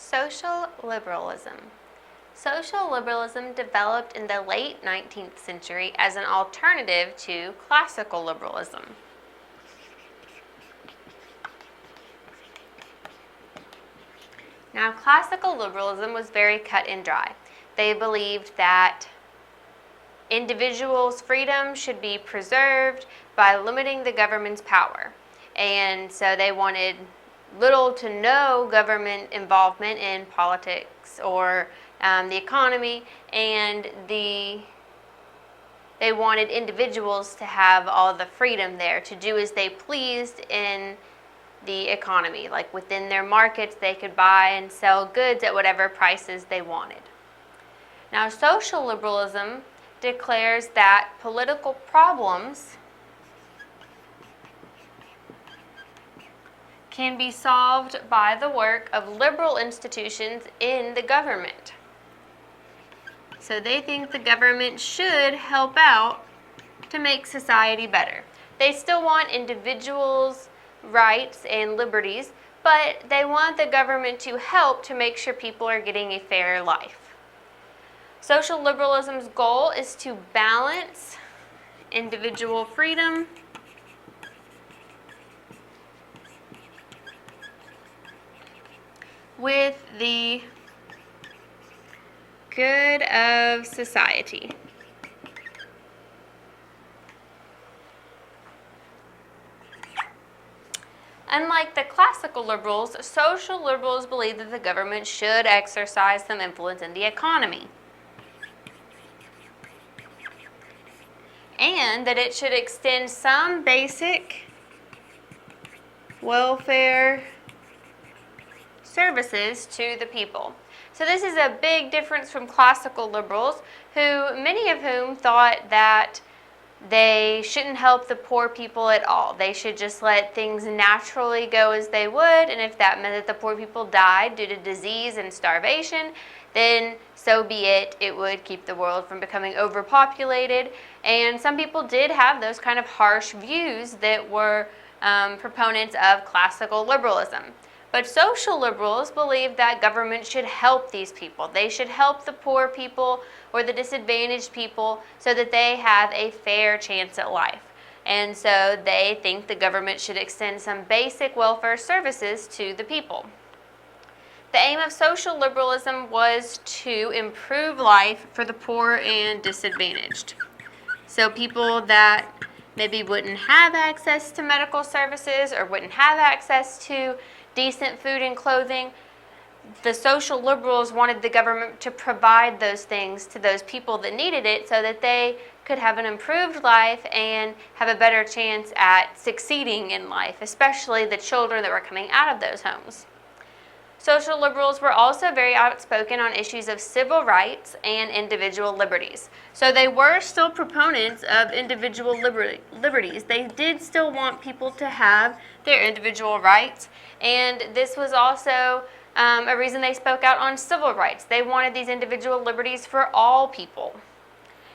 Social liberalism. Social liberalism developed in the late 19th century as an alternative to classical liberalism. Now, classical liberalism was very cut and dry. They believed that individuals' freedom should be preserved by limiting the government's power. And so they wanted little to no government involvement in politics or the economy, and they wanted individuals to have all the freedom there to do as they pleased in the economy. Like within their markets, they could buy and sell goods at whatever prices they wanted. Now, social liberalism declares that political problems can be solved by the work of liberal institutions in the government. So they think the government should help out to make society better. They still want individuals' rights and liberties, but they want the government to help to make sure people are getting a fair life. Social liberalism's goal is to balance individual freedom with the good of society. Unlike the classical liberals, social liberals believe that the government should exercise some influence in the economy, and that it should extend some basic welfare services to the people. So this is a big difference from classical liberals, many of whom thought that they shouldn't help the poor people at all. They should just let things naturally go as they would, and if that meant that the poor people died due to disease and starvation, then so be it. It would keep the world from becoming overpopulated. And some people did have those kind of harsh views that were proponents of classical liberalism. But social liberals believe that government should help these people. They should help the poor people or the disadvantaged people so that they have a fair chance at life. And so they think the government should extend some basic welfare services to the people. The aim of social liberalism was to improve life for the poor and disadvantaged. So people that maybe wouldn't have access to medical services or wouldn't have access to decent food and clothing, the social liberals wanted the government to provide those things to those people that needed it so that they could have an improved life and have a better chance at succeeding in life, especially the children that were coming out of those homes. Social liberals were also very outspoken on issues of civil rights and individual liberties. So they were still proponents of individual liberties. They did still want people to have their individual rights, and this was also a reason they spoke out on civil rights. They wanted these individual liberties for all people.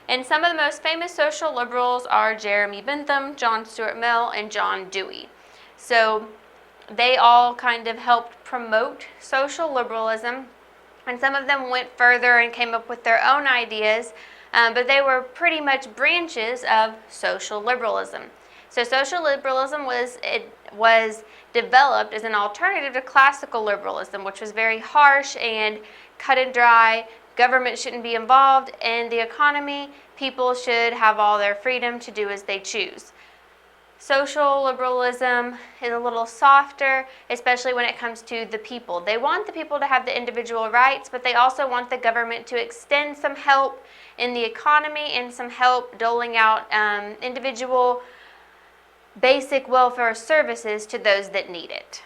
And some of the most famous social liberals are Jeremy Bentham, John Stuart Mill, and John Dewey. So they all kind of helped promote social liberalism, and some of them went further and came up with their own ideas, but they were pretty much branches of social liberalism. So social liberalism was developed as an alternative to classical liberalism, which was very harsh and cut and dry. Government shouldn't be involved in the economy. People should have all their freedom to do as they choose. Social liberalism is a little softer, especially when it comes to the people. They want the people to have the individual rights, but they also want the government to extend some help in the economy and some help doling out individual basic welfare services to those that need it.